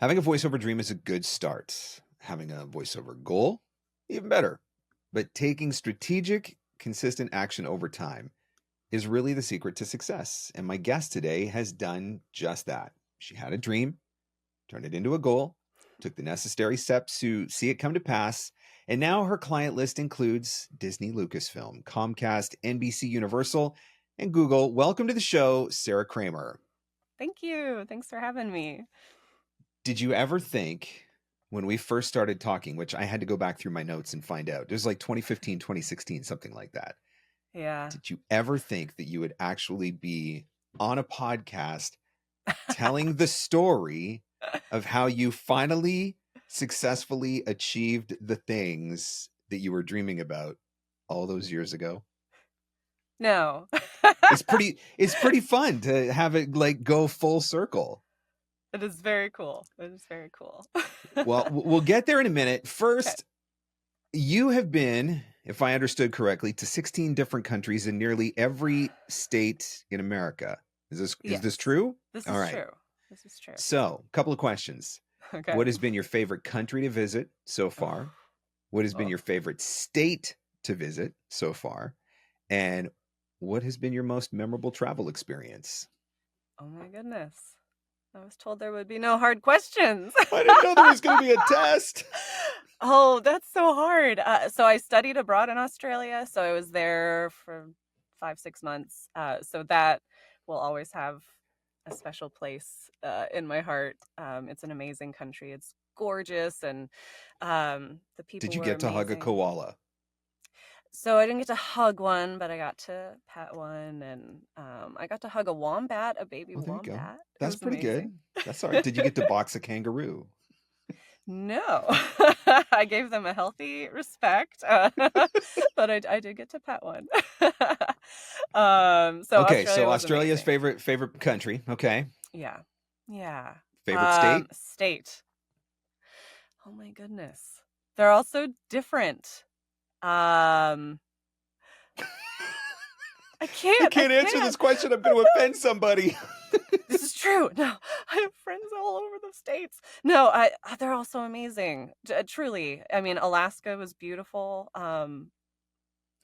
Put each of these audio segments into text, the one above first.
Having a voiceover dream is a good start. Having a voiceover goal, even better. But taking strategic, consistent action over time is really the secret to success. And my guest today has done just that. She had a dream, turned it into a goal, took the necessary steps to see it come to pass, and now her client list includes Disney, Lucasfilm, Comcast, NBC Universal, and Google. Welcome to the show, Sarah Kramer. Thank you. Thanks for having me. Did you ever think when we first started talking, which I had to go back through my notes and find out, it was like 2015, 2016, something like that. Yeah. Did you ever think that you would actually be on a podcast telling the story of how you finally successfully achieved the things that you were dreaming about all those years ago? No. It's pretty fun to have it like go full circle. It is very cool. It is very cool. Well, we'll get there in a minute. Okay. First, you have been, if I understood correctly, to 16 different countries in nearly every state in America. Is Yes. this true? This All is right. true. This is true. So, a couple of questions. Okay. What has been your favorite country to visit so far? What has been Oh. your favorite state to visit so far? And what has been your most memorable travel experience? Oh my goodness. I was told there would be no hard questions. I didn't know there was going to be a test. Oh, that's so hard. So I studied abroad in Australia. So I was there for 5, 6 months. So that will always have a special place in my heart. It's an amazing country. It's gorgeous, and the Did people you were get to hug a amazing. koala? So I didn't get to hug one, but I got to pet one, and I got to hug a wombat, a baby Oh, there you go. wombat. It That's was pretty good. amazing. That's all right. Did you get to box a kangaroo? No, I gave them a healthy respect, but I did get to pet one. So Okay, Australia so was Australia's amazing. favorite country. Okay. Yeah, yeah. Favorite state? State. Oh my goodness, they're all so different. Um, I I can't. I can't answer this can't. question. I'm going to offend somebody. This is true. No, I have friends all over the states. No, they're all so amazing. Truly. I mean, Alaska was beautiful.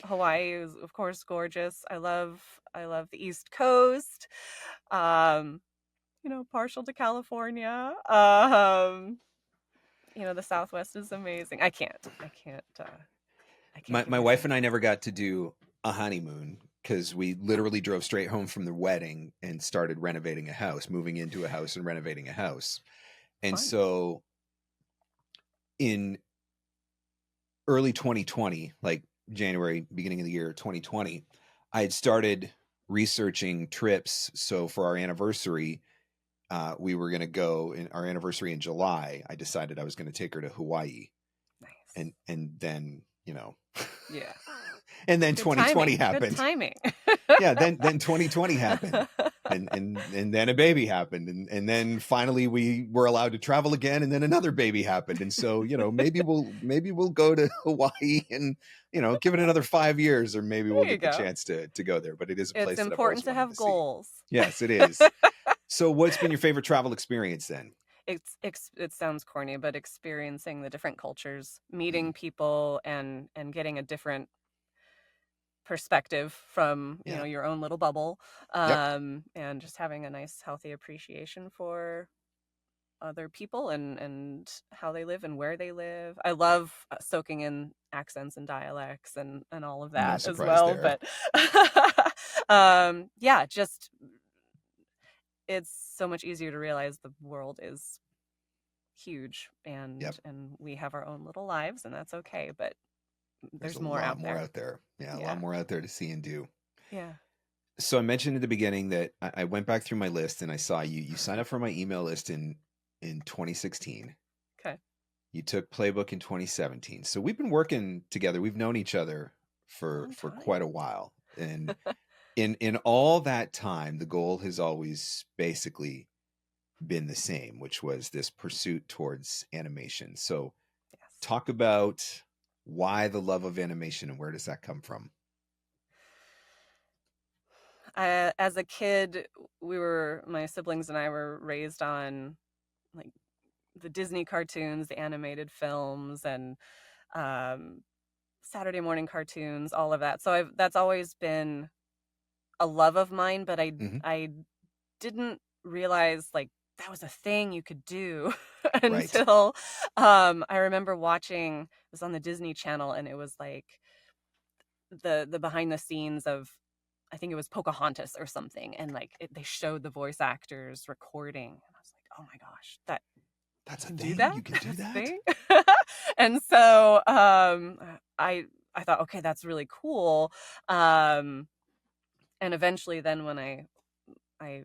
Hawaii is of course gorgeous. I love the East Coast. Um, partial to California. The Southwest is amazing. I can't give My my wife and I favorite. never got to do a honeymoon because we literally drove straight home from the wedding and started renovating a house, moving into a house and renovating a house. And Fun. so in early 2020, like January, beginning of the year 2020, I had started researching trips. So for our anniversary, we were going to go in our anniversary in July. I decided I was going to take her to Hawaii, Nice. and then Yeah. and then Good 2020 timing. Good happened. timing. Yeah, then 2020 happened, and then a baby happened, and then finally we were allowed to travel again, and then another baby happened, and so maybe we'll go to Hawaii and give it another 5 years, or maybe we'll There you get the go. chance to go there. But it is a It's place that I've always important to wanted have to see. goals. Yes, it is. So, what's been your favorite travel experience then? It sounds corny, but experiencing the different cultures, Mhm. meeting people, and getting a different perspective from Yeah. your own little bubble, Yep. and just having a nice healthy appreciation for other people and how they live and where they live. I love soaking in accents and dialects and all of No that as surprise well, there. but yeah, just it's so much easier to realize the world is huge, Yep. and we have our own little lives, and that's okay, but There's there's a more lot out more there. out there. Yeah, a lot Yeah. more out there to see and do. Yeah. So I mentioned at the beginning that I went back through my list and I saw you signed up for my email list in 2016. Okay. You took Playbook in 2017. So we've been working together. We've known each other for Long quite time. a while. And in all that time, the goal has always basically been the same, which was this pursuit towards animation. So Yes. talk about why the love of animation and where does that come from? As a kid, my siblings and I were raised on like the Disney cartoons, the animated films, and um, Saturday morning cartoons, all of that. So that's always been a love of mine, but Hmm. I didn't realize like that was a thing you could do Right. until I remember watching, it was on the Disney Channel, and it was like the behind the scenes of, I think it was Pocahontas or something, and like they showed the voice actors recording, and I was like, oh my gosh, that you That's a can do thing. that. You can do That's a that. thing. And so I thought, okay, that's really cool. um and eventually then when I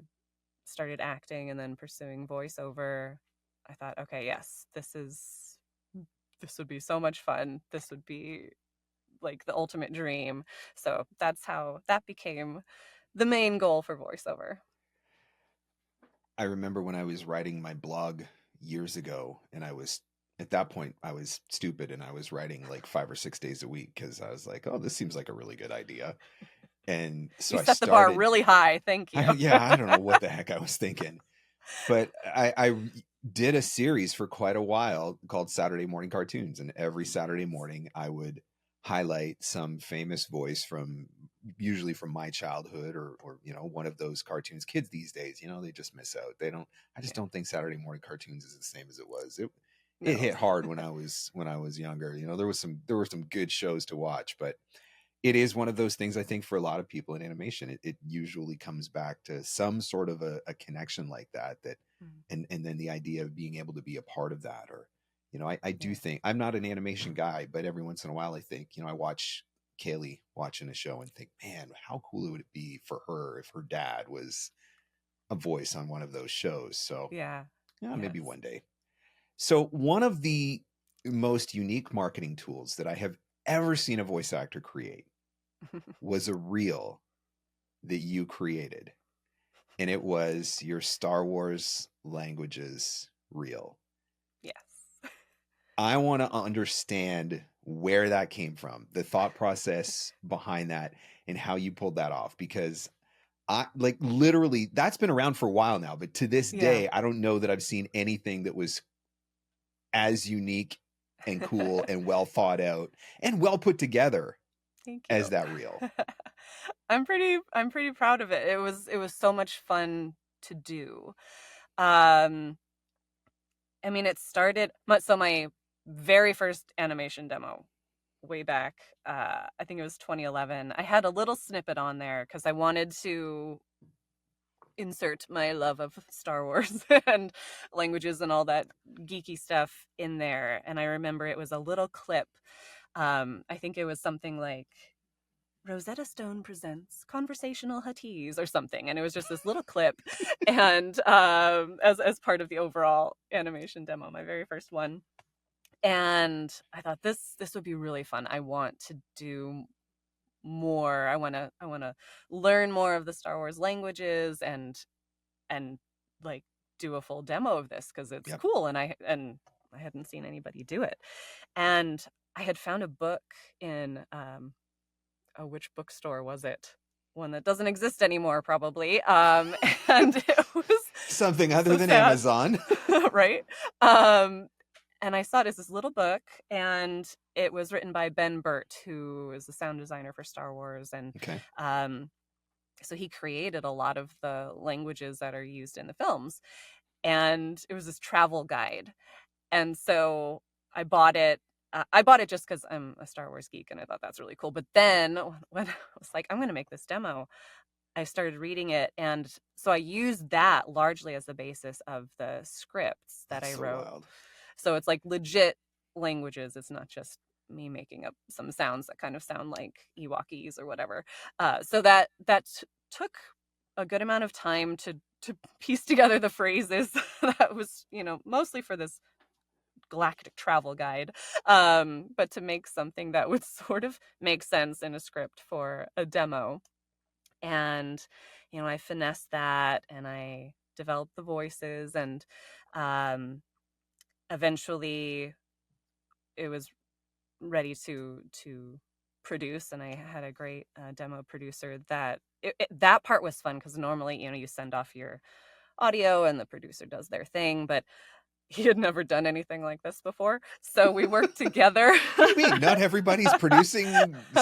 started acting and then pursuing voiceover, I thought, okay, yes, this would be so much fun. This would be like the ultimate dream. So that's how that became the main goal for voiceover. I remember when I was writing my blog years ago, and I was at that point I was stupid and I was writing like 5 or 6 days a week because I was like, oh, this seems like a really good idea. And so You I set the bar started. really high. Thank you. Yeah, I don't know what the heck I was thinking, but I did a series for quite a while called Saturday Morning Cartoons, and every Saturday morning I would highlight some famous voice from, usually from my childhood, or one of those cartoons. Kids these days, they just miss out. They don't. I just Yeah. don't think Saturday Morning Cartoons is the same as it was. It No. hit hard when I was younger. There were some good shows to watch, but it is one of those things. I think for a lot of people in animation, it usually comes back to some sort of a connection like that, Mm. and then the idea of being able to be a part of that. Or I do Yeah. think, I'm not an animation guy, but every once in a while I think, I watch Kaylee watching a show and think, man, how cool would it be for her if her dad was a voice on one of those shows. So Yeah. yeah, maybe Yes. one day. So one of the most unique marketing tools that I have ever seen a voice actor create was a reel that you created, and it was your Star Wars languages reel. Yes. I want to understand where that came from, the thought process behind that, and how you pulled that off, because I, like, literally, that's been around for a while now, but to this Yeah. day I don't know that I've seen anything that was as unique and cool and well thought out and well put together Thank as you. that reel. I'm pretty proud of it. It was so much fun to do. Um I mean, it started so my very first animation demo way back, I think it was 2011. I had a little snippet on there because I wanted to insert my love of Star Wars and languages and all that geeky stuff in there. And I remember it was a little clip. I think it was something like Rosetta Stone presents conversational Huttese or something, and it was just this little clip, and as part of the overall animation demo, my very first one. And I thought this would be really fun. I want to do more. I want to learn more of the Star Wars languages, and like do a full demo of this because it's Yep. cool, and I hadn't seen anybody do it. And I had found a book in oh, which bookstore was it? One that doesn't exist anymore, probably. And it was Something other so than sad, Amazon. right? Um, and I saw it as this little book, and it was written by Ben Burt, who is the sound designer for Star Wars, and Okay. um, so he created a lot of the languages that are used in the films. And it was this travel guide, and so I bought it. I bought it just because I'm a Star Wars geek and I thought that's really cool. But then when I was like, I'm going to make this demo, I started reading it. And so I used that largely as the basis of the scripts that That's I so wrote. wild. So it's like legit languages. It's not just me making up some sounds that kind of sound like Ewokese or whatever. So that took a good amount of time to piece together the phrases that was, mostly for this galactic travel guide, but to make something that would sort of make sense in a script for a demo. And I finessed that, and I developed the voices, and um, eventually it was ready to produce, and I had a great demo producer. That part was fun because normally, you send off your audio and the producer does their thing, but he had never done anything like this before. So we worked together. What do you mean? Not everybody's producing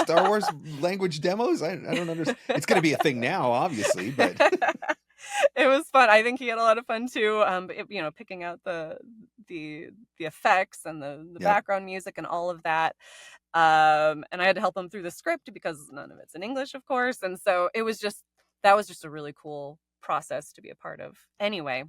Star Wars language demos? I don't understand. It's going to be a thing now, obviously, but It was fun. I think he had a lot of fun too. Picking out the effects and the yep. background music and all of that. And I had to help him through the script because none of it's in English, of course. And so that was just a really cool process to be a part of anyway.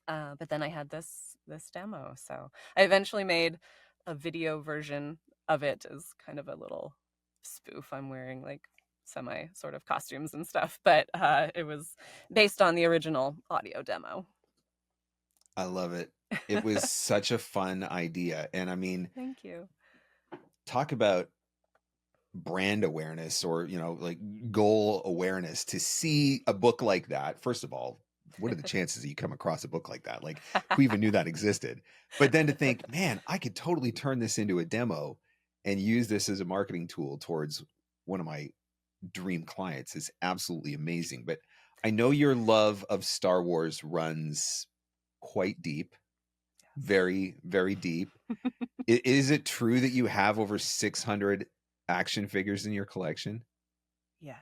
But then I had this demo. So I eventually made a video version of it as kind of a little spoof. I'm wearing like semi sort of costumes and stuff, but it was based on the original audio demo. I love it. It was such a fun idea. And I mean, thank you. Talk about brand awareness or, like goal awareness to see a book like that. First of all, what are the chances that you come across a book like that? Like, who even knew that existed? But then to think, man, I could totally turn this into a demo and use this as a marketing tool towards one of my dream clients is absolutely amazing. But I know your love of Star Wars runs quite deep, very, very deep. Is it true that you have over 600 action figures in your collection? Yes.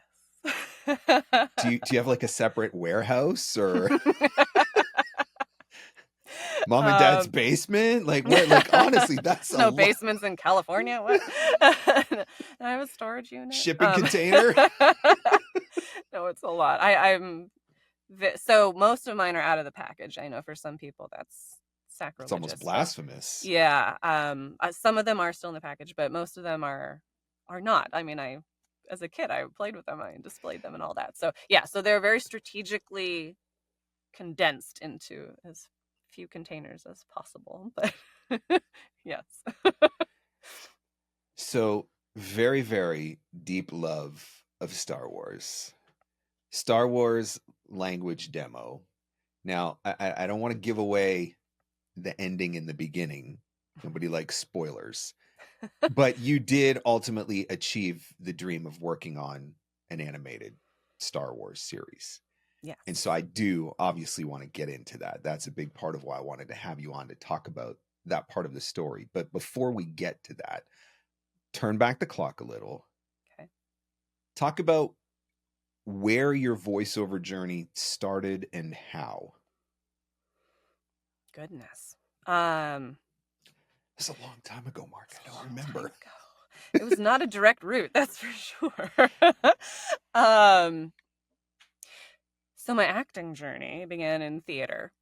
Do you have like a separate warehouse or mom and dad's basement? Like what? Like honestly, that's no basements in California. What? I have a storage unit. Shipping container. No, it's a lot. So most of mine are out of the package. I know for some people that's sacrilegious. It's almost blasphemous. Yeah. Some of them are still in the package, but most of them are not. I mean, as a kid, I played with them. I displayed them and all that. So yeah, so they're very strategically condensed into as few containers as possible. But yes. So very, very deep love of Star Wars. Star Wars language demo. Now, I don't want to give away the ending in the beginning. Nobody likes spoilers. But you did ultimately achieve the dream of working on an animated Star Wars series. Yeah. And so I do obviously want to get into that. That's a big part of why I wanted to have you on to talk about that part of the story. But before we get to that, turn back the clock a little. Okay. Talk about where your voiceover journey started and how. Goodness. It's a long time ago, Mark. I don't remember. It was not a direct route, that's for sure. So my acting journey began in theater.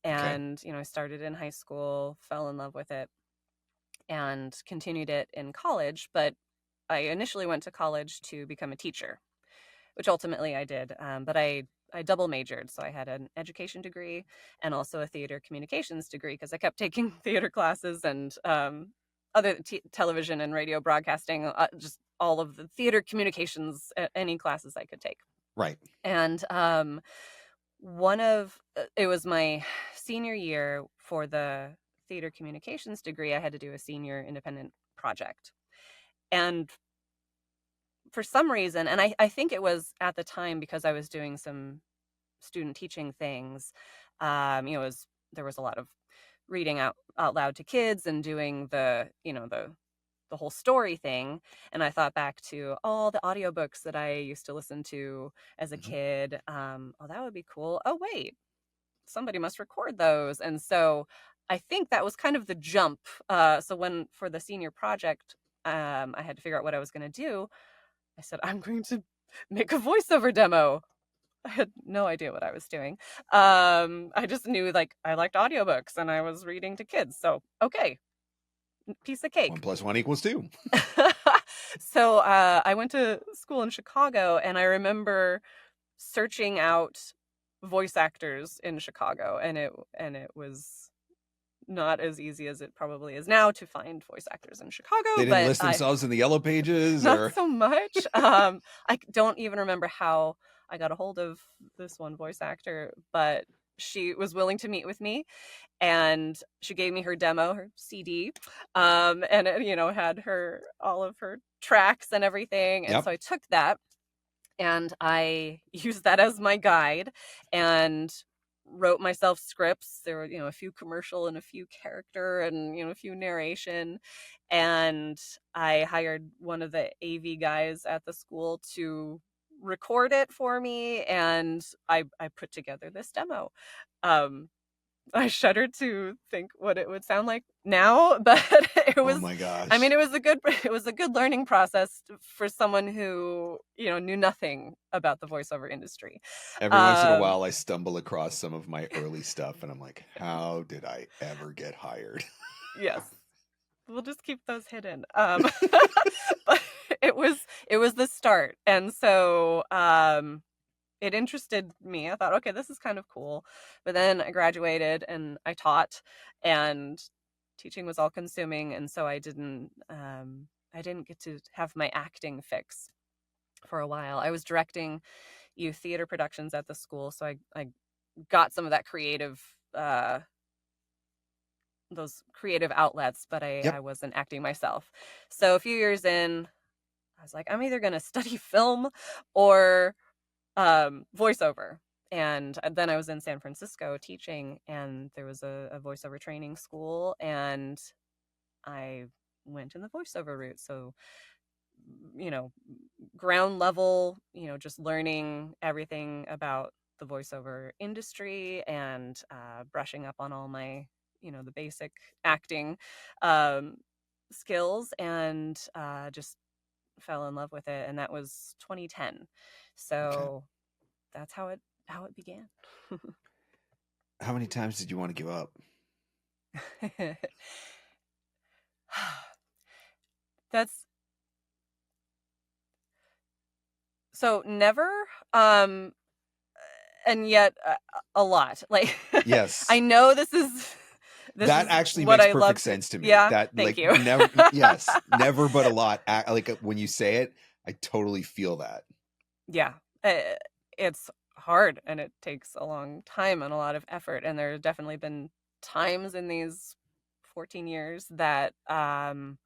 And, I started in high school, fell in love with it, and continued it in college. But I initially went to college to become a teacher, which ultimately I did. But I double majored. So I had an education degree and also a theater communications degree because I kept taking theater classes and other television and radio broadcasting, just all of the theater communications, any classes I could take. Right. And it was my senior year for the theater communications degree. I had to do a senior independent project. And for some reason, and I think it was at the time because I was doing some student teaching things, there was a lot of reading out loud to kids and doing the whole story thing. And I thought back to all the audiobooks that I used to listen to as a kid. Oh, that would be cool. Oh, wait, somebody must record those. And so I think that was kind of the jump. So for the senior project, I had to figure out what I was going to do. I said, I'm going to make a voiceover demo. I had no idea what I was doing. I just knew I liked audiobooks and I was reading to kids. So, okay, piece of cake. 1 + 1 = 2. So I went to school in Chicago and I remember searching out voice actors in Chicago, and it was not as easy as it probably is now to find voice actors in Chicago. They didn't list themselves in the yellow pages? Not so much. I don't even remember how I got a hold of this one voice actor, but she was willing to meet with me, and she gave me her demo, her CD, and it, had all of her tracks and everything. And so I took that and I used that as my guide and wrote myself scripts. There were, a few commercial and a few character and, a few narration. And I hired one of the AV guys at the school to record it for me. And I put together this demo. Um, I shudder to think what it would sound like now, but it Oh was, my I mean, gosh. it was a good learning process for someone who, knew nothing about the voiceover industry. Every once in a Um, while, I stumble across some of my early stuff, and I'm like, how did I ever get hired? yes, we'll just keep those hidden. But it was the start, and so it interested me. I thought, okay, this is kind of cool. But then I graduated and I taught, and teaching was all consuming, and so I didn't get to have my acting fix for a while. I was directing youth theater productions at the school, so I got some of that those creative outlets, but Yep. I wasn't acting myself. So a few years in, I was like, I'm either going to study film or voiceover. And then I was in San Francisco teaching, and there was a voiceover training school, and I went in the voiceover route. So, you know, ground level, just learning everything about the voiceover industry and brushing up on all my, the basic acting um, skills, and just fell in love with it. And that was 2010. Okay. So that's how it began. How many times did you want to give up? That's so never, um and yet a lot. Like I Yes. know this That is actually what makes I love perfect to. sense to me. Yeah, That, thank like, you. never, yes, never, but a lot. Like, when you say it, I totally feel that. Yeah. It's hard, and it takes a long time and a lot of effort, and there have definitely been times in these 14 years that I've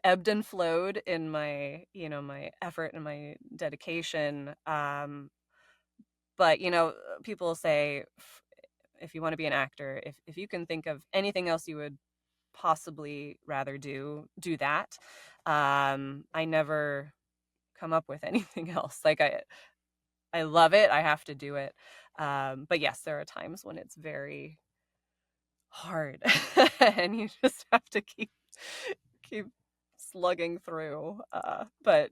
ebbed and flowed in my, my effort and my dedication. But people say, if you want to be an actor, if you can think of anything else you would possibly rather do that. I never come up with anything else. Like I love it. I have to do it. But yes, there are times when it's very hard, and you just have to keep slugging through. But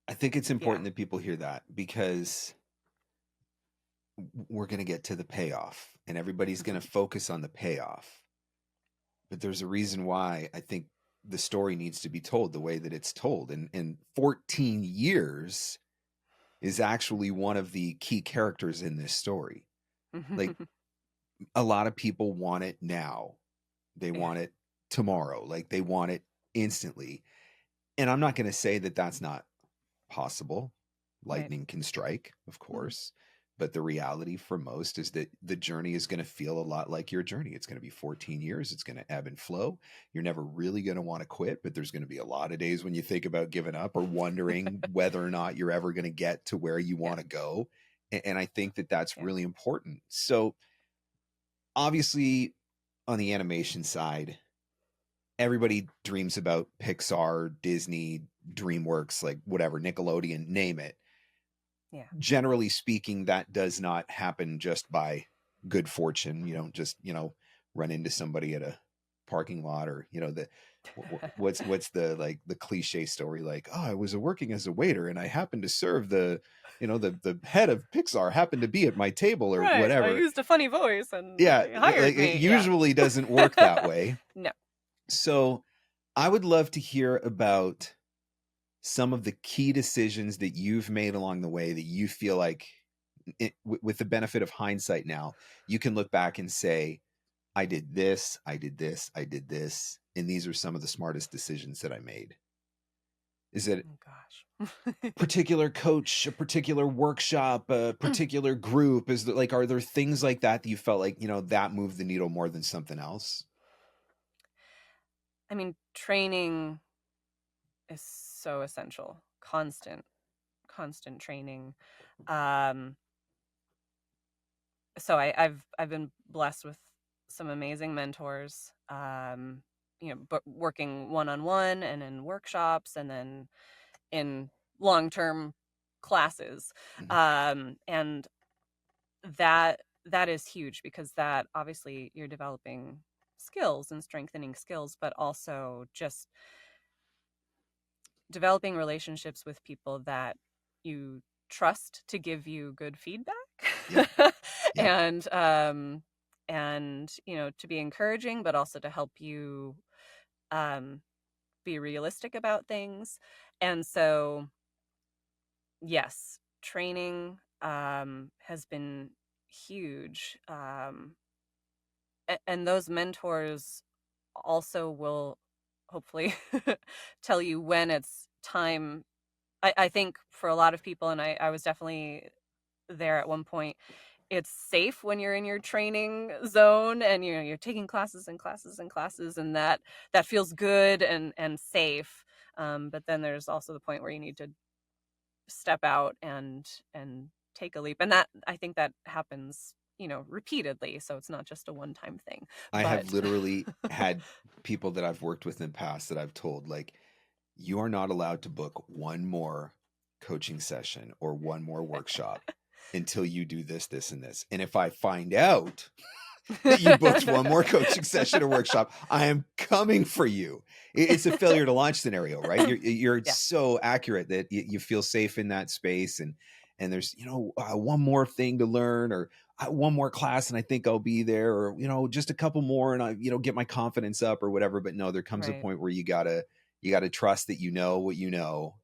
I think it's yeah. important that people hear that, because we're going to get to the payoff, and everybody's going Mhm. to focus on the payoff. But there's a reason why I think the story needs to be told the way that it's told. And 14 years is actually one of the key characters in this story. Like, a lot of people want it now. They Yeah. want it tomorrow. Like, they want it instantly. And I'm not going to say that that's not possible. Right. Lightning can strike, of Mhm. course. But the reality for most is that the journey is going to feel a lot like your journey. It's going to be 14 years. It's going to ebb and flow. You're never really going to want to quit, but there's going to be a lot of days when you think about giving up or wondering whether or not you're ever going to get to where you Yeah. want to go. And I think that that's Yeah. really important. So, obviously, on the animation side, everybody dreams about Pixar, Disney, DreamWorks, like whatever, Nickelodeon, name it. Yeah. Generally speaking, that does not happen just by good fortune. You don't just, run into somebody at a parking lot, or, what's the, like, the cliche story, like, oh, I was working as a waiter and I happened to serve the head of Pixar happened to be at my table, or Right. I whatever. used a funny voice and Yeah, they like, hired it me. Yeah. usually doesn't work that way. No. So I would love to hear about some of the key decisions that you've made along the way that you feel like, with the benefit of hindsight now, you can look back and say, I did this, I did this, I did this, and these are some of the smartest decisions that I made. Is it Oh gosh. a particular coach, a particular workshop, a particular group? Is there, like, are there things like that you felt like, that moved the needle more than something else? I mean, training is so essential. Constant training. Um, so I've been blessed with some amazing mentors, but working one-on-one and in workshops and then in long-term classes. Mhm. And that is huge, because that obviously you're developing skills and strengthening skills, but also just developing relationships with people that you trust to give you good feedback. Yep. Yep. and to be encouraging, but also to help you um be realistic about things. And so, yes, training has been huge. And those mentors also will hopefully tell you when it's time. I think for a lot of people, and I was definitely there at one point, it's safe when you're in your training zone and you're taking classes and classes and classes, and that feels good and safe. But then there's also the point where you need to step out and take a leap, and that I think that happens, repeatedly, so it's not just a one-time thing. I But have literally had people that I've worked with in the past that I've told, like, you are not allowed to book one more coaching session or one more workshop until you do this, this, and this. And if I find out that you booked one more coaching session or workshop, I am coming for you. It's a failure to launch scenario, right? You're yeah, so accurate that you feel safe in that space, and there's one more thing to learn, or one more class and I think I'll be there, or just a couple more and I get my confidence up or whatever. But no, there comes a right. point where you gotta trust that you know what you know,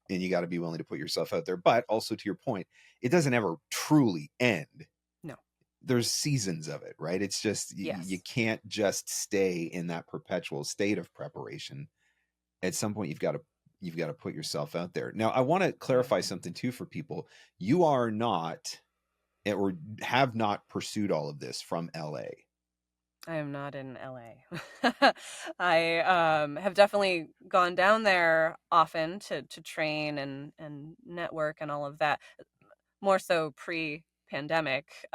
and you got to be willing to put yourself out there. But also, to your point, it doesn't ever truly end. No. There's seasons of it, right? It's just you Yes. can't just stay in that perpetual state of preparation. At some point, you've got to put yourself out there. Now, I want to clarify Mhm. something too for people. You are not, or have not, pursued all of this from LA. I am not in LA. I have definitely gone down there often to train and network and all of that, more so pre-pandemic.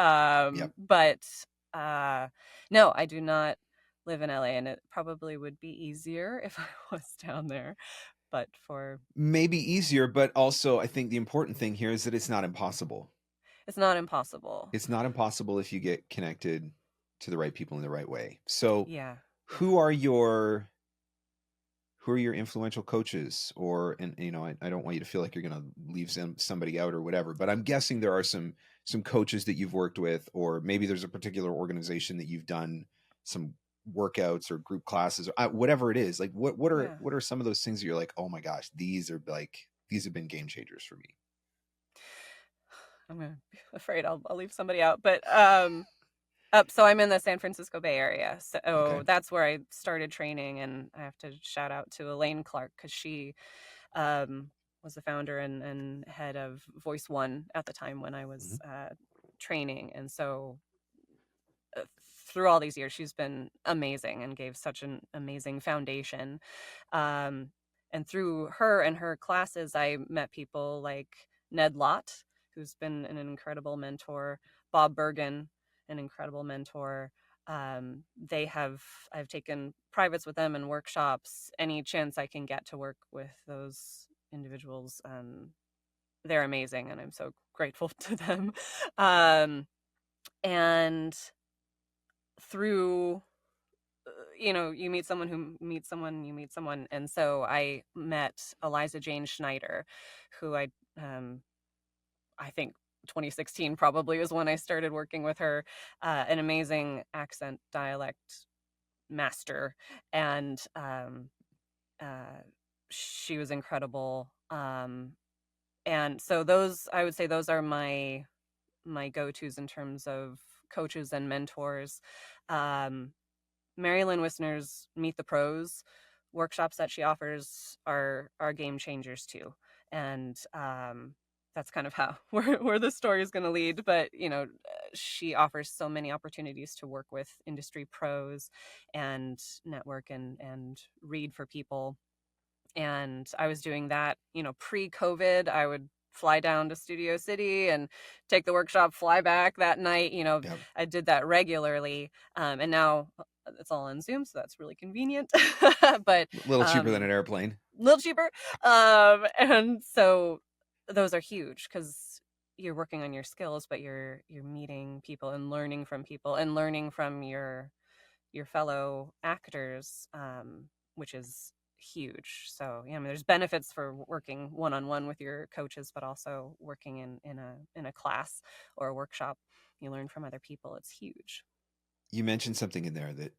Yep. But uh, no, I do not live in LA, and it probably would be easier if I was down there. But Maybe easier, but also I think the important thing here is that it's not impossible. it's not impossible. It's not impossible if you get connected to the right people in the right way. So, Yeah, yeah, who are your who are your influential coaches? Or, and I don't want you to feel like you're going to leave somebody out or whatever, but I'm guessing there are some coaches that you've worked with, or maybe there's a particular organization that you've done some workouts or group classes, or whatever it is. Like, what are yeah. what are some of those things that you're like, oh my gosh, these have been game changers for me. I'm gonna be afraid I'll leave somebody out, but so I'm in the San Francisco Bay Area. Okay. So that's where I started training, and I have to shout out to Elaine Clark, because she um, was the founder and head of Voice One at the time when I Mhm. was training. And so uh, through all these years, she's been amazing and gave such an amazing foundation. Um, and through her and her classes, I met people like Ned Lott, who's been an incredible mentor, Bob Bergen, an incredible mentor. I've taken privates with them and workshops. Any chance I can get to work with those individuals, they're amazing, and I'm so grateful to them. Um, and through you meet someone who meets someone, you meet someone. And so I met Eliza Jane Schneider, who I think 2016 probably was when I started working with her. An amazing accent dialect master. And uh, she was incredible. And so those, I would say, those are my go-tos in terms of coaches and mentors. um Marilyn Wisner's Meet the Pros workshops that she offers are game changers too. And that's kind of how where the story is going to lead. But she offers so many opportunities to work with industry pros and network and read for people. And I was doing that, pre-COVID. I would fly down to Studio City and take the workshop, fly back that night. Yep. I did that regularly. And now it's all on Zoom, so that's really convenient. But A little cheaper than um, an airplane. a little cheaper. And so those are huge because you're working on your skills, but you're meeting people and learning from people and learning from your fellow actors, which is huge. So yeah, I mean, there's benefits for working one-on-one with your coaches, but also working in a class or a workshop. You learn from other people. It's huge. You mentioned something in there that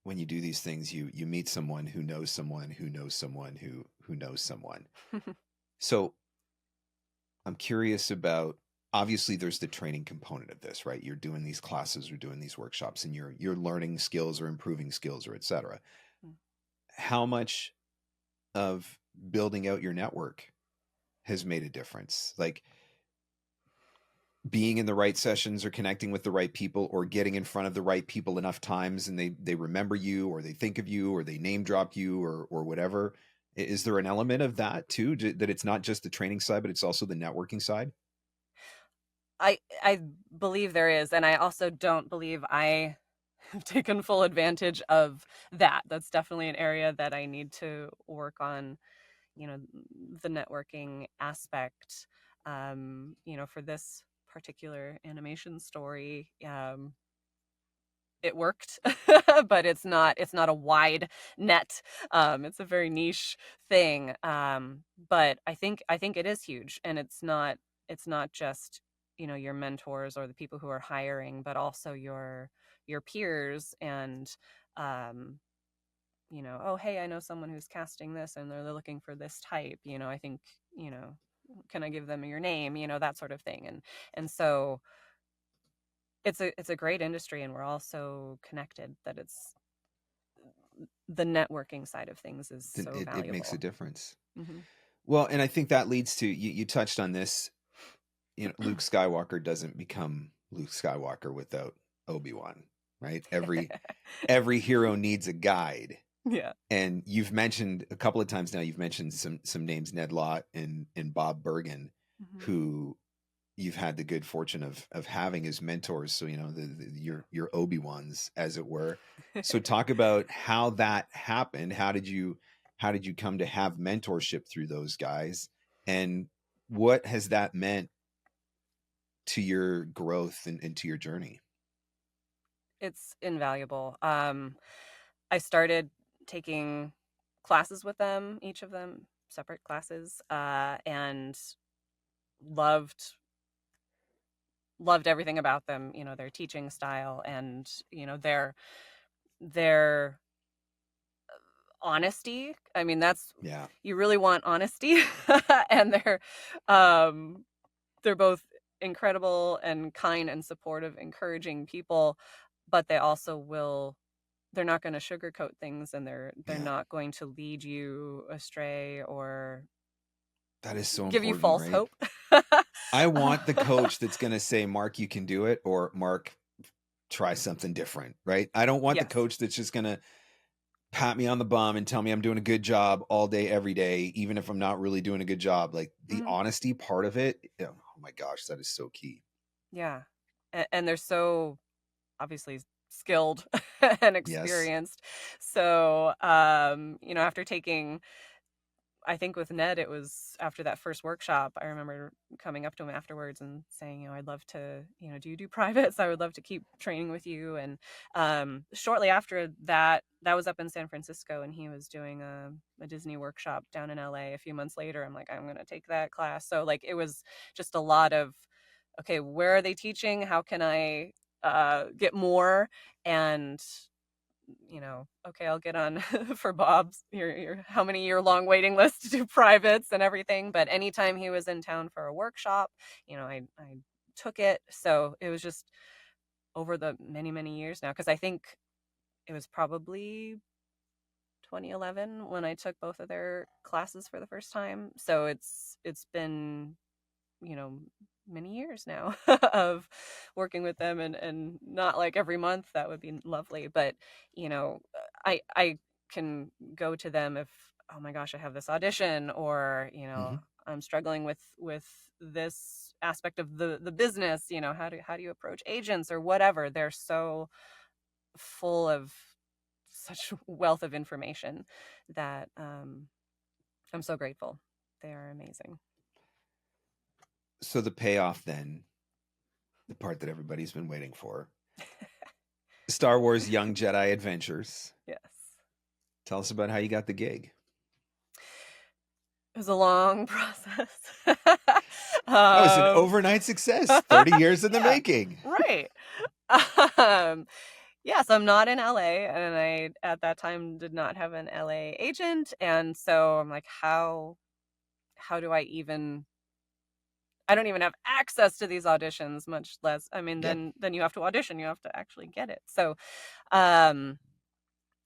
when you do these things, you meet someone who knows someone who knows someone who knows someone. So I'm curious about, obviously there's the training component of this, right? You're doing these classes or doing these workshops and you're learning skills or improving skills or et cetera. How much of building out your network has made a difference? Like being in the right sessions or connecting with the right people or getting in front of the right people enough times and they remember you or they think of you or they name drop you or whatever. Is there an element of that too, that it's not just the training side, but it's also the networking side? I believe there is, and I also don't believe I have taken full advantage of that. That's definitely an area that I need to work on, the networking aspect. For this particular animation story, it worked, but it's not a wide net. It's a very niche thing. But I think it is huge, and it's not just your mentors or the people who are hiring, but also your peers and um, oh, hey, I know someone who's casting this and they're looking for this type. I think you know can I give them your name, that sort of thing. And so it's a great industry, and we're all so connected that it's the networking side of things is Then so it makes a valuable. difference. Hmm. Well, and I think that leads to, you touched on this, Luke Skywalker doesn't become Luke Skywalker without Obi-Wan, right? Every hero needs a guide. Yeah. And you've mentioned a couple of times now, you've mentioned some names, Ned Lott and Bob Bergen, Hmm. who you've had the good fortune of having as mentors. So, your Obi-Wans, as it were. So talk about how that happened. How did you come to have mentorship through those guys? And what has that meant to your growth and to your journey? It's invaluable. I started taking classes with them, each of them separate classes, and loved loved everything about them. Their teaching style and their honesty. I mean, that's Yeah. you really want honesty. And they're both incredible and kind and supportive, encouraging people, but they're not going to sugarcoat things, and they're Yeah. not going to lead you astray or That is so give you important, false right? hope. I want the coach that's going to say, Mark, you can do it, or Mark, try something different, right? I don't want the Yes. coach that's just going to pat me on the bum and tell me I'm doing a good job all day, every day, even if I'm not really doing a good job. Like the Mhm. honesty part of it. Oh my gosh, that is so key. Yeah. And they're so obviously skilled and Yes. experienced. So, after taking, I think with Ned, it was after that first workshop, I remember coming up to him afterwards and saying, I'd love to, do you do privates? I would love to keep training with you. And shortly after that, that was up in San Francisco, and he was doing a Disney workshop down in LA a few months later. I'm like, I'm going to take that class. So, like, it was just a lot of, okay, where are they teaching? How can I get more? And okay, I'll get on for Bob's your how many year long waiting list to do privates and everything. But anytime he was in town for a workshop, I took it. So it was just over the many, many years now, because I think it was probably 2011 when I took both of their classes for the first time. So it's been, you know, many years now of working with them, and not like every month. That would be lovely, but you know, I can go to them if, oh my gosh, I have this audition, or Hmm. I'm struggling with this aspect of the business, how do you approach agents or whatever. They're so full of such wealth of information that I'm so grateful. They are amazing. So the payoff then, the part that everybody's been waiting for. Star Wars Young Jedi Adventures. Yes. Tell us about how you got the gig. It was a long process. Oh, it's an overnight success. 30 years in the Yeah, making. right. Yes, I'm not in LA, and I at that time did not have an LA agent, and so I'm like, how do I don't even have access to these auditions, much less, I mean, Yeah. then you have to audition, you have to actually get it. So, um,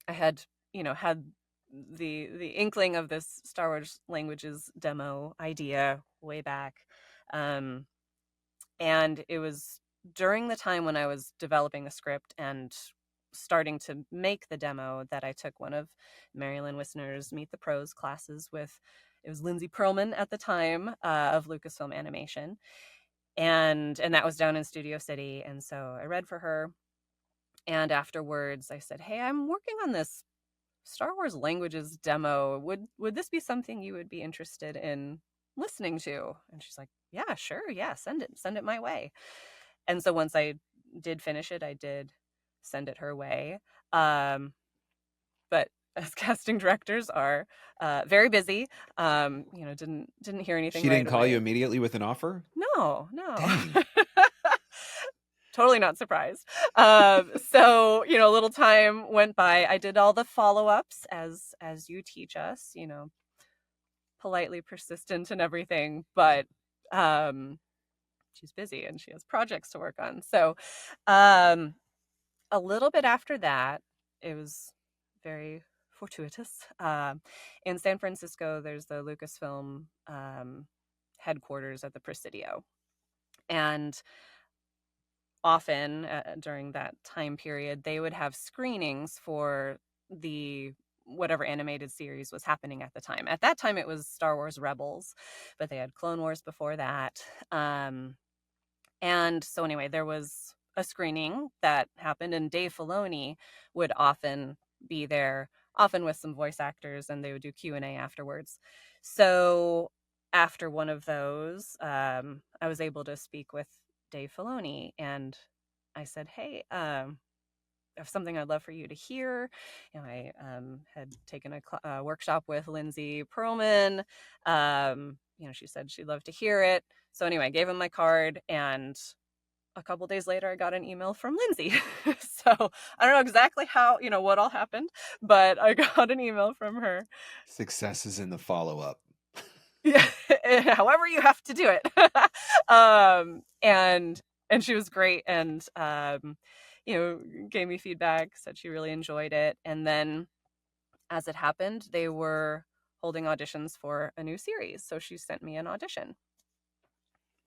I had, had the inkling of this Star Wars languages demo idea way back. Um, and it was during the time when I was developing the script and starting to make the demo that I took one of Marilyn Wisner's Meet the Pros classes with, it was Lindsay Perlman at the time, of Lucasfilm Animation. And that was down in Studio City. And so I read for her. And afterwards I said, hey, I'm working on this Star Wars languages demo. Would this be something you would be interested in listening to? And she's like, yeah, sure. Yeah, send it my way. And so once I did finish it, I did send it her way. But as casting directors are very busy, didn't hear anything She right didn't call you away. immediately with an offer? No. Dang. Totally not surprised. So, a little time went by. I did all the follow-ups as you teach us, politely persistent and everything, but she's busy and she has projects to work on. So, a little bit after that, it was very fortuitous. In San Francisco, there's the Lucasfilm headquarters at the Presidio. And often during that time period, they would have screenings for the whatever animated series was happening at the time. At that time, it was Star Wars Rebels, but they had Clone Wars before that. And so anyway, there was a screening that happened, and Dave Filoni would often be there, often with some voice actors, and they would do Q&A afterwards. So after one of those, I was able to speak with Dave Filoni, and I said, hey, I have something I'd love for you to hear. I had taken a workshop with Lindsay Perlman. She said she'd love to hear it. So anyway, I gave him my card, and a couple days later, I got an email from Lindsay. So I don't know exactly how, what all happened, but I got an email from her. Success is in the follow-up. Yeah, however you have to do it. And she was great, and gave me feedback, said she really enjoyed it. And then as it happened, they were holding auditions for a new series, so she sent me an audition.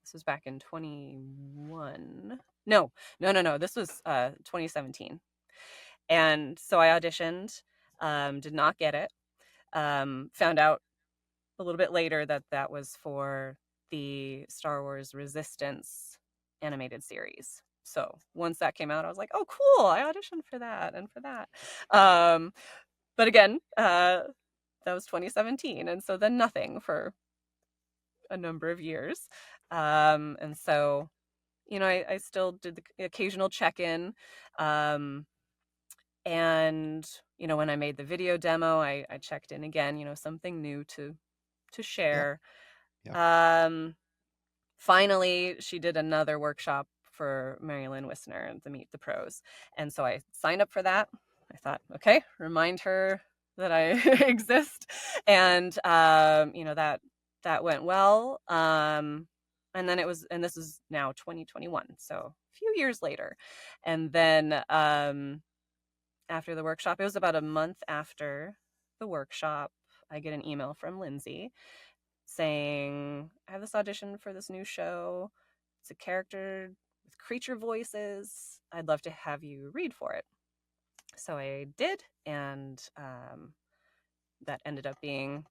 This was back in 21. No. This was 2017. And so I auditioned, did not get it. Found out a little bit later that was for the Star Wars Resistance animated series. So once that came out, I was like, oh, cool. I auditioned for that and for that. But again, that was 2017. And so then nothing for a number of years. And so, I still did the occasional check-in. And, when I made the video demo, I checked in again, something new to share. Yeah. Finally, she did another workshop for Marilyn Wisner, the Meet the Pros. And so I signed up for that. I thought, okay, remind her that I exist. And, that went well. And then this is now 2021. So a few years later. And then after the workshop, it was about a month after the workshop, I get an email from Lindsay saying, I have this audition for this new show. It's a character with creature voices. I'd love to have you read for it. So I did, and that ended up being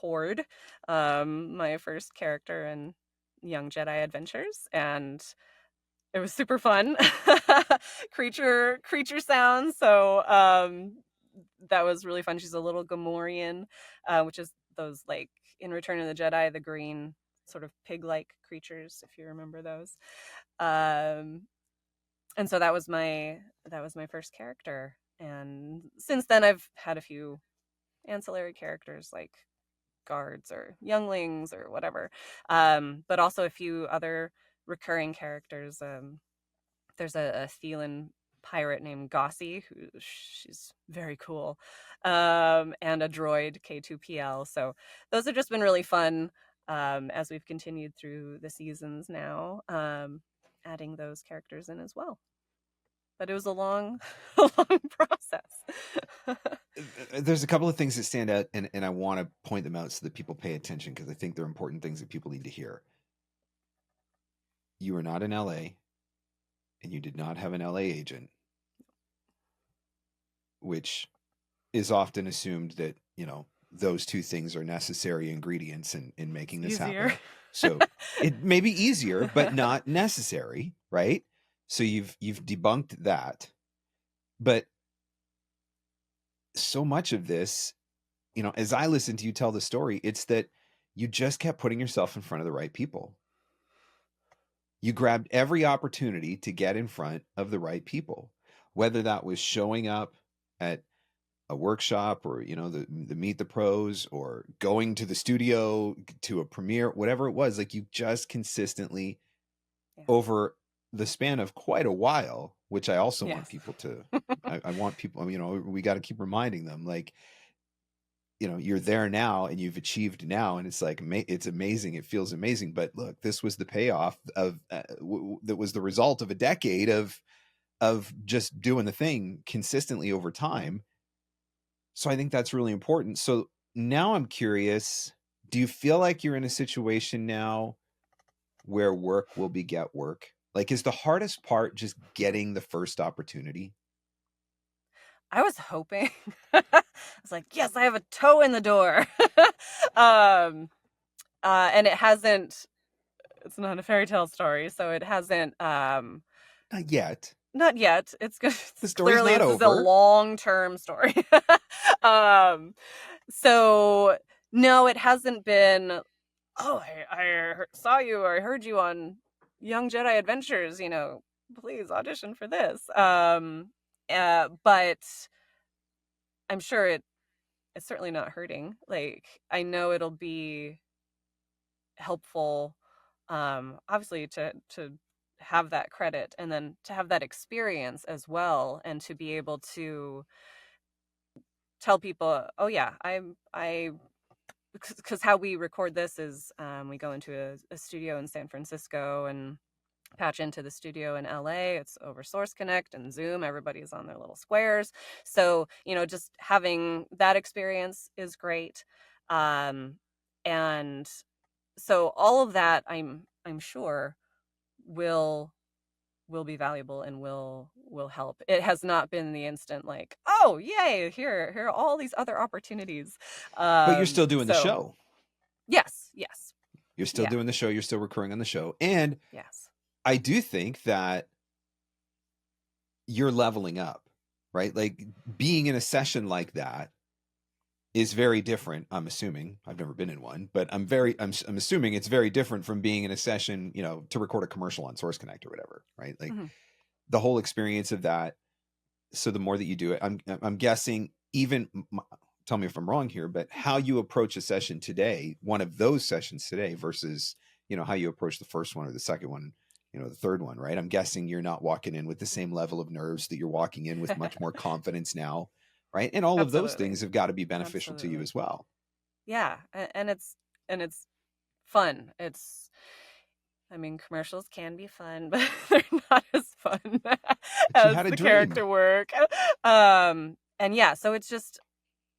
Pord, my first character in Young Jedi Adventures, and it was super fun. Creature sounds. So that was really fun. She's a little Gamorrean, which is those, like, in Return of the Jedi, the green sort of pig-like creatures, if you remember those. Um, and so that was my first character. And since then, I've had a few ancillary characters like guards or younglings or whatever, but also a few other recurring characters. There's a Thelan pirate named Gossie, who she's very cool, and a droid K2PL. So those have just been really fun, as we've continued through the seasons now, adding those characters in as well. But it was a long, a long process. There's a couple of things that stand out, and I want to point them out so that people pay attention, because I think they're important things that people need to hear. You are not in LA, and you did not have an LA agent, which is often assumed that, those two things are necessary ingredients in making this Easier. happen. So it may be easier, but not necessary, right? So you've debunked that. But so much of this, as I listen to you tell the story, it's that you just kept putting yourself in front of the right people. You grabbed every opportunity to get in front of the right people, whether that was showing up at a workshop or, the Meet the Pros, or going to the studio to a premiere, whatever it was. Like, you just consistently, over the span of quite a while, which I also want people to, I want people, we got to keep reminding them, like, you're there now and you've achieved now, and it's like, it's amazing. It feels amazing. But look, this was the payoff of, that was the result of a decade of just doing the thing consistently over time. So I think that's really important. So now I'm curious, do you feel like you're in a situation now where work will beget work? Like, is the hardest part just getting the first opportunity? I was hoping. I was like, yes, I have a toe in the door. And it's not a fairy tale story, so it hasn't, Not yet. Not yet. It's good. The story's Clearly, not this is a over. long-term story. So no, it hasn't been, oh, I saw you, or I heard you on Young Jedi Adventures, please audition for this. But I'm sure it's certainly not hurting. Like, I know it'll be helpful, obviously, to have that credit, and then to have that experience as well, and to be able to tell people, oh yeah, because how we record this is, we go into a studio in San Francisco and patch into the studio in LA. It's over Source Connect and Zoom. Everybody's on their little squares. So, just having that experience is great. And so all of that, I'm sure will be valuable and will help. It has not been the instant, like, oh yay, here are all these other opportunities. But you're still doing the So show. yes. You're still doing the show. You're still recurring on the show. And Yes. I do think that you're leveling up, right? Like, being in a session like that is very different. I'm assuming, I've never been in one, but I'm assuming it's very different from being in a session, to record a commercial on Source Connect or whatever, right? Like, the whole experience of that. So the more that you do it, I'm guessing, even, tell me if I'm wrong here, but how you approach a session today, one of those sessions today, versus, how you approach the first one or the second one, the third one, right? I'm guessing you're not walking in with the same level of nerves, that you're walking in with much more confidence now, right? And all of those things have got to be beneficial to you as well. Yeah, and it's fun. Commercials can be fun, but they're not as fun as the character work. And yeah, so it's just,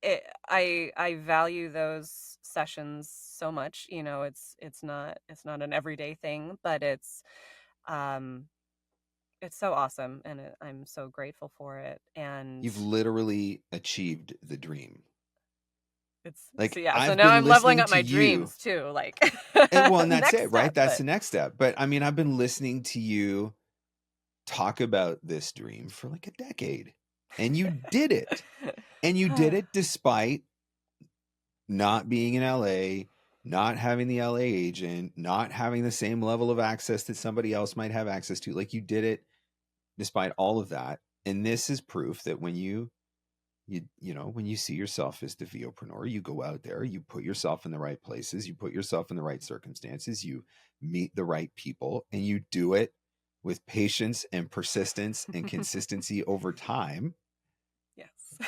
I value those sessions so much. It's not an everyday thing, but it's so awesome, and I'm so grateful for it. And you've literally achieved the dream. So Like, yeah, so I've now been I'm leveling listening up to my you. dreams too, like And that's next it, right? step, That's but the next step. But I mean, I've been listening to you talk about this dream for like a decade. And you did it. And you did it despite not being in LA, not having the LA agent, not having the same level of access that somebody else might have access to. Like, you did it despite all of that. And this is proof that when when you see yourself as the VOpreneur, you go out there, you put yourself in the right places, you put yourself in the right circumstances, you meet the right people, and you do it with patience and persistence and consistency over time. yes.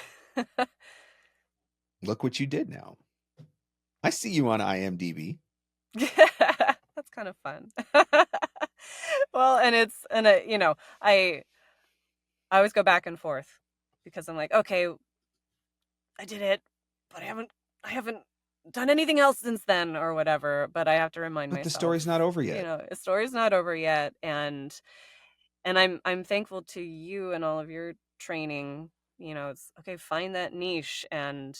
Look what you did now. I see you on IMDb. That's kind of fun. Well, I always go back and forth because I'm like, okay, I did it, but I haven't done anything else since then or whatever, but I have to remind But the myself, story's not over yet. the story's not over yet, and I'm thankful to you and all of your training. It's okay, find that niche and,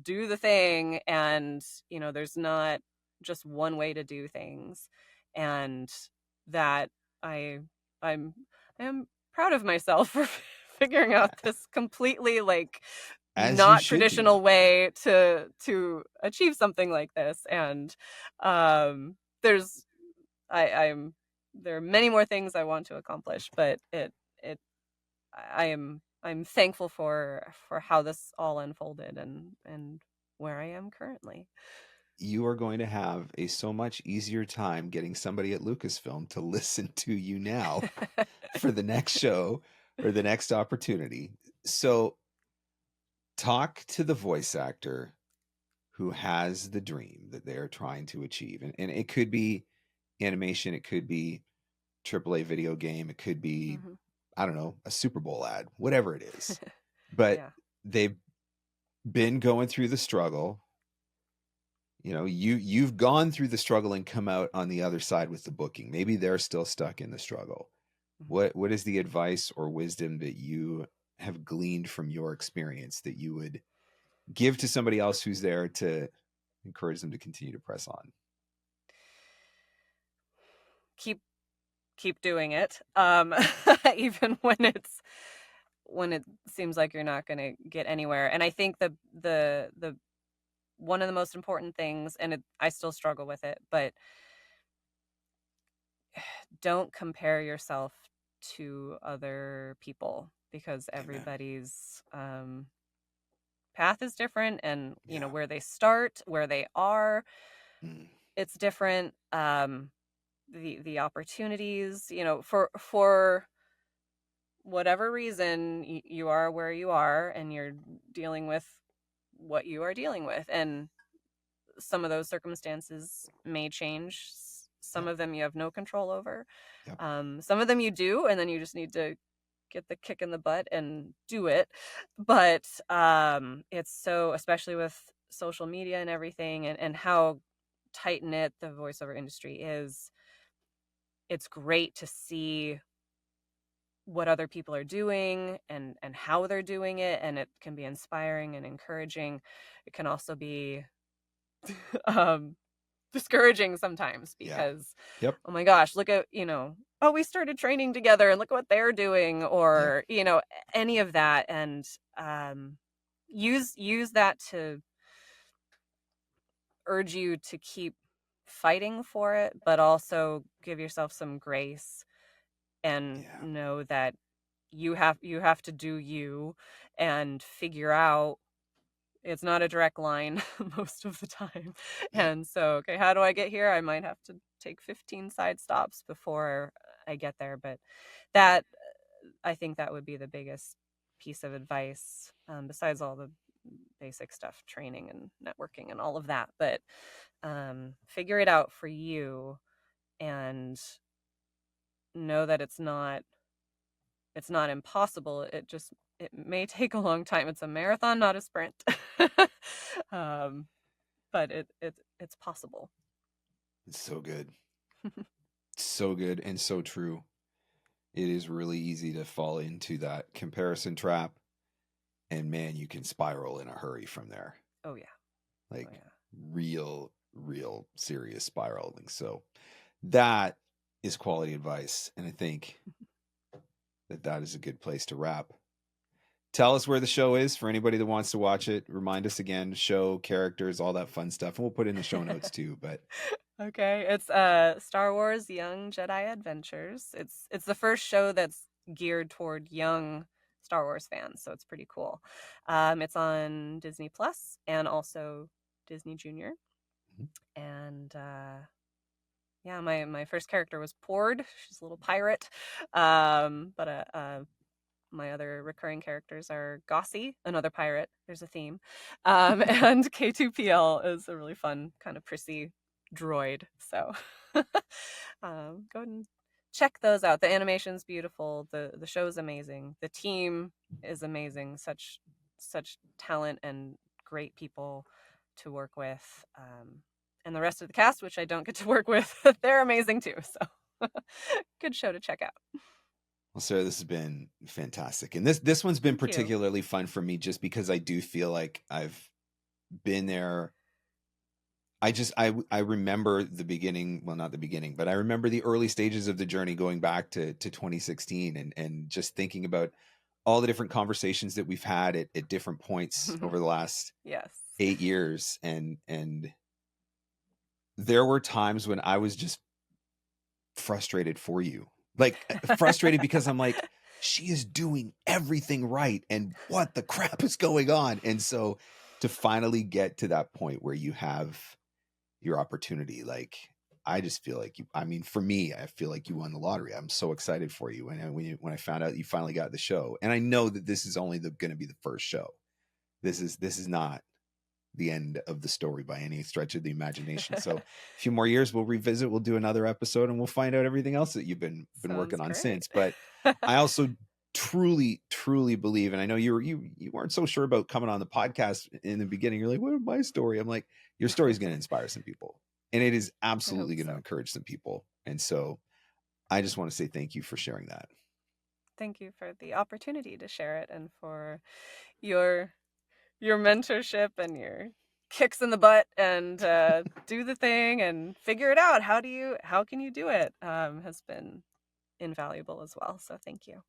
do the thing, and, there's not just one way to do things, and that I I'm I am proud of myself for figuring out this completely like As you not should be. traditional way to achieve something like this. And there's I'm there are many more things I want to accomplish, but it I'm thankful for how this all unfolded and where I am currently. You are going to have a so much easier time getting somebody at Lucasfilm to listen to you now for the next show or the next opportunity. So, talk to the voice actor who has the dream that they're trying to achieve. And it could be animation, it could be AAA video game, it could be, Hmm. I don't know, a Super Bowl ad, whatever it is. But Yeah. they've been going through the struggle. You've gone through the struggle and come out on the other side with the booking. Maybe they're still stuck in the struggle. Mhm. What is the advice or wisdom that you have gleaned from your experience that you would give to somebody else who's there to encourage them to continue to press on? Keep keep doing it. Even when it seems like you're not going to get anywhere. And I think the one of the most important things, and I still struggle with it, but don't compare yourself to other people because Amen. everybody's path is different, and Yeah. where they start, where they are, Mm. it's different. The opportunities, for whatever reason, you are where you are and you're dealing with what you are dealing with, and some of those circumstances may change. Some Yep. of them you have no control over. Yep. Some of them you do, and then you just need to get the kick in the butt and do it. But it's so, especially with social media and everything, and how tight knit the voiceover industry is, it's great to see what other people are doing and how they're doing it, and it can be inspiring and encouraging. It can also be um discouraging sometimes Yeah. because, Yep. oh my gosh, look at, oh, we started training together and look what they're doing, Yep. or any of that. And use that to urge you to keep fighting for it, but also give yourself some grace and Yeah. know that you have to do you and figure out. It's not a direct line most of the time. Yep. And so, okay, how do I get here? I might have to take 15 side stops before I get there. But that, I think that would be the biggest piece of advice, besides all the basic stuff, training and networking and all of that. But figure it out for you and know that it's not impossible. It may take a long time. It's a marathon, not a sprint. um, but it's possible. It's so good. So good and so true. It is really easy to fall into that comparison trap. And man, you can spiral in a hurry from there. Oh yeah. Oh like yeah. real serious spiraling. So that is quality advice, and I think that is a good place to wrap. Tell us where the show is for anybody that wants to watch it. Remind us again, show, characters, all that fun stuff, and we'll put it in the show notes too. But Okay, it's Star Wars Young Jedi Adventures. It's the first show that's geared toward young Star Wars fans, so it's pretty cool. It's on Disney Plus and also Disney Junior. And yeah, my first character was Pord. She's a little pirate. But my other recurring characters are Gossi, another pirate. There's a theme. And K2PL is a really fun kind of prissy droid. So go ahead and check those out. The animation's beautiful. The show's amazing. The team is amazing. Such talent and great people to work with. And the rest of the cast, which I don't get to work with, they're amazing too. So good show to check out. well, Sarah, this has been fantastic, and this one's been Thank you. particularly fun for me just because I do feel like I've been there. I remember the beginning, well, not the beginning, but I remember the early stages of the journey going back to 2016, and just thinking about all the different conversations that we've had at different points over the last Yes. 8 years, and there were times when I was just frustrated for you, like frustrated because I'm like, she is doing everything right, and what the crap is going on? And so to finally get to that point where you have your opportunity, like, I just feel like you, I mean, for me, I feel like you won the lottery. I'm so excited for you. And when I found out you finally got the show, and I know that this is only going to be the first show. This is not the end of the story by any stretch of the imagination. So a few more years, we'll revisit, we'll do another episode, and we'll find out everything else that you've been working on Sounds since. great. But I also truly believe, and I know you weren't so sure about coming on the podcast in the beginning. You're like, what my story? I'm like, your story is going to inspire some people, and it is I absolutely hope going to so. encourage some people. And so I just want to say thank you for sharing that. Thank you for the opportunity to share it, and for your mentorship and your kicks in the butt, and do the thing and figure it out. How can you do it? Has been invaluable as well. So thank you.